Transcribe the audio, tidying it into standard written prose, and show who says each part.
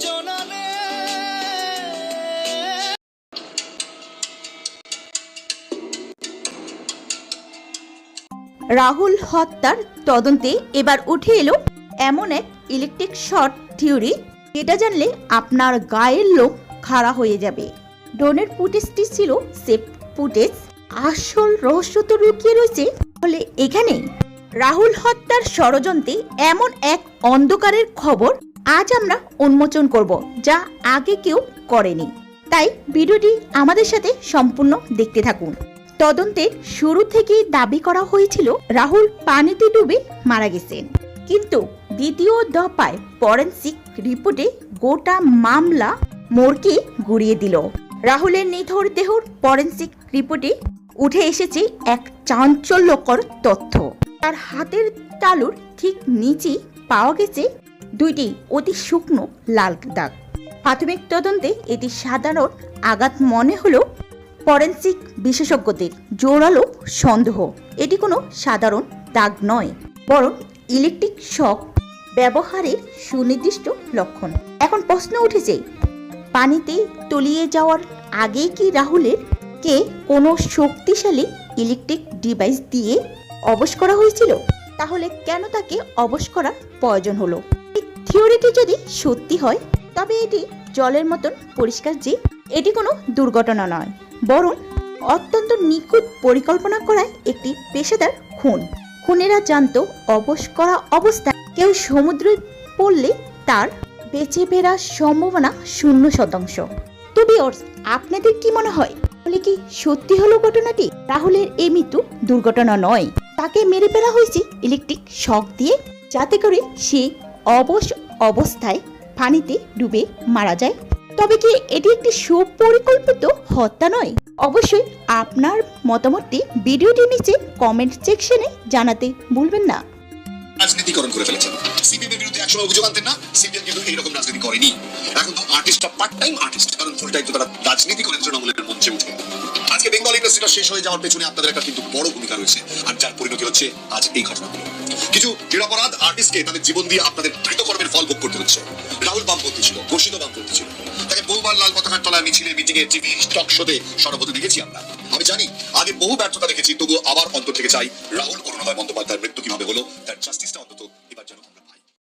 Speaker 1: জনালে।
Speaker 2: রাহুল হত্যার তদন্তে এবার উঠে এলো এমন এক ইলেকট্রিক শর্ট থিওরি, যেটা জানলে আপনার গায়ের লোম খাড়া হয়ে যাবে। ড্রোনের ফুটেজটি ছিল সেফ ফুটেজ, আসল রহস্য তো লুকিয়ে রয়েছে বলে এখানেই। রাহুল হত্যার ষড়যন্ত্রে এমন এক অন্ধকারের খবর আজ আমরা উন্মোচন করব, যা আগে কেউ করেনি। তাই ভিডিওটি আমাদের সাথে সম্পূর্ণ দেখতে থাকুন। তদন্তের শুরু থেকেই দাবি করা হয়েছিল রাহুল পানিতে ডুবে মারা গেছেন, কিন্তু দ্বিতীয় দফায় ফরেনসিক রিপোর্টে গোটা মামলা মোড়কে ঘুরিয়ে দিল। রাহুলের নিথর দেহর ফরেনসিক রিপোর্টে উঠে এসেছে এক চাঞ্চল্যকর তথ্য। তার হাতের তালুর ঠিক নিচেই পাওয়া গেছে দুইটি অতি শুকনো লাল দাগ। প্রাথমিক তদন্তে এটি সাধারণ আঘাত মনে হলো ফরেনসিক বিশেষজ্ঞদের জোরালো সন্দেহ এটি কোনো সাধারণ দাগ নয়, বরং ইলেকট্রিক শক ব্যবহারের সুনির্দিষ্ট লক্ষণ। এখন প্রশ্ন উঠেছে, পানিতে তলিয়ে যাওয়ার আগে কি রাহুলের কে কোনো শক্তিশালী ইলেকট্রিক ডিভাইস দিয়ে অবশ করা হয়েছিল? তাহলে কেন তাকে অবশ করার প্রয়োজন হলো? এই থিওরিটি যদি সত্যি হয়, তবে এটি জলের মতন পরিষ্কার যে এটি কোনো দুর্ঘটনা নয়, বরং অত্যন্ত নিখুঁত পরিকল্পনা করায় একটি পেশাদার খুন। খুনেরা জানতো অবশ করা অবস্থায় কেউ সমুদ্রে পড়লে তার বেঁচে ফেরার সম্ভাবনা 0%। তবে আপনাদের কি মনে হয়, তাহলে কি সত্যি হলো ঘটনাটি? রাহুলের এই মৃত্যু দুর্ঘটনা নয়, তাকে মেরে ফেলা হয়েছে ইলেকট্রিক শক দিয়ে, যাতে করে সে অবশ অবস্থায় পানিতে ডুবে মারা যায়। তবে কি এটি একটি সুপরিকল্পিত হত্যা নয়? অবশ্যই আপনার মতামতটি ভিডিওটির নিচে কমেন্ট সেকশনে জানাতে ভুলবেন না।
Speaker 3: রাজনীতিকরণ করে ফেলেছেন। সিপিএম এর বিরুদ্ধে একসময় অভিযোগ আনতেন না, সিপিএম কিন্তু এইরকম রাজনীতি করেনি। এখন তো আর্টিস্টরা পার্ট টাইম আর্টিস্ট, কারণ ফুল টাইম তো তারা রাজনীতি করেন তৃণমূলের মঞ্চে উঠে। আজকে বেঙ্গল ইন্ডাস্ট্রিটা শেষ হয়ে যাওয়ার পেছনে আপনাদের একটা কিন্তু বড় ভূমিকা রয়েছে, আর যার পরিণতি হচ্ছে আজ এই ঘটনাগুলো। কিছু নিরপরাধ আর্টিস্টকে তাদের জীবন দিয়ে আপনাদের কৃতকর্মের ফল ভোগ করতে হচ্ছে। রাহুল বামপন্থী ছিল, ঘোষিত বামপন্থী ছিল, তাকে বহুবার লাল পতাকার তলায় মিছিলে, মিটিংয়ে, টিভি টক শোতে সর্বদা দেখেছি আমরা। আমি জানি আগে বহু ব্যর্থতা দেখেছি, তবুও আবার অন্তর থেকে চাই রাহুল করুণাময় বন্দ্যোপাধ্যায়ের মৃত্যু কিভাবে হলো তার জাস্টিসটা অন্তত